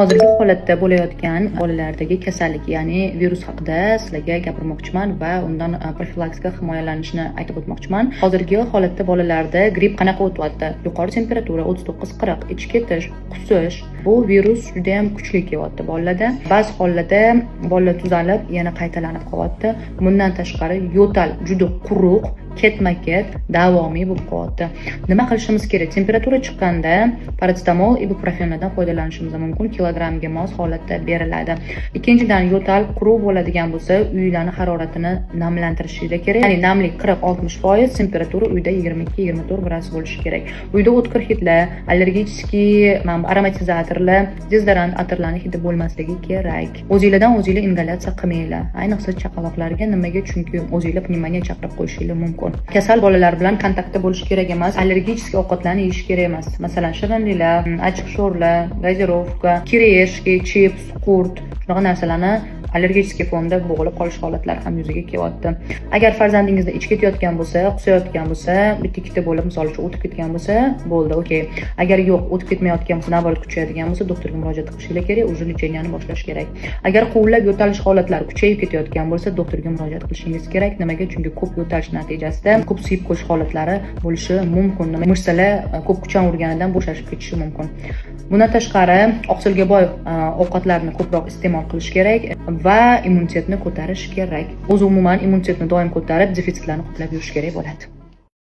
Hozirgi holatda bo'layotgan bolalardagi kasallik, ya'ni virus haqida sizlarga gapirmoqchiman va undan profilaktika himoyalanishni aytib o'tmoqchiman. Hozirgi holatda bolalarda gripp qanaqa o'tyapti? Yuqori temperatura 39-40, ichib ketish, qusish. Bu virus juda ham kuchli kelyapti bolalarda. Ba'zi hollarda bolalar tuzalib, yana qaytalanib qolyapti. Bundan tashqari yo'tal juda quruq, ketma-ket, davomiy bo'lib qolyapti. Nima qilishimiz kerak? Temperatura chiqqanda paracetamol, ibuprofenlardan foydalanishimiz mumkin. Kilogramga mos holatda beriladi. Ikkinchidan, yo'tal quruq bo'ladigan bo'lsa, uylarning haroratini namlantirishingiz kerak. Ya'ni namlik 40-60%, temperatura uyda 22-24 gradus bo'lishi kerak. Uyda o'tkir hidlar, allergik aromatizatorlar, dezodorant atirlarning hidi bo'lmasligi kerak. O'zingizdan o'zingizlar ingalyatsiya qilmanglar. Ayniqsa chaqaloqlarga. Nimaga? Chunki o'zingizlar pnevmoniya chaqirib qo'yishingiz mumkin. Kasal bolalar bilan kontaktda bo'lish kerak emas. Allergik ovqatlarni yeyish kerak emas. Masalan, shirinliklar, achchiq sho'rlar, gazirovka, kireyeshki, chips, qurt, shunaqa narsalarni allergik fonda bo'g'ilib qolish holatlari ham yuzaga kelyapti. Agar farzandingizda ichib ketayotgan bo'lsa, qusayotgan bo'lsa, bitta-ikkita bo'lib, misol uchun o'tib ketgan bo'lsa, bo'ldi, okey. Agar yo'q, o'tib ketmayotgan bo'lsa, naborat kuchayadigan bo'lsa, doktorga murojaat qilishingiz kerak, уже lecheniani boshlash kerak. Agar quvlab yo'talish holatlari kuchayib ketayotgan bo'lsa, doktorga murojaat qilishingiz kerak. Nimaga? Chunki ko'p yo'talish natijasida ko'p suyib qo'yish holatlari bo'lishi mumkin. Mushsalar ko'p kuchdan urganidan bo'shashib ketishi mumkin. Bundan tashqari, oqsilga boy ovqatlarni ko'proq iste'mol qilish kerak va immunitetni ko'tarish kerak. O'zi umuman immunitetni doim ko'tarib, defitsitlarni qoplab yurish kerak bo'ladi.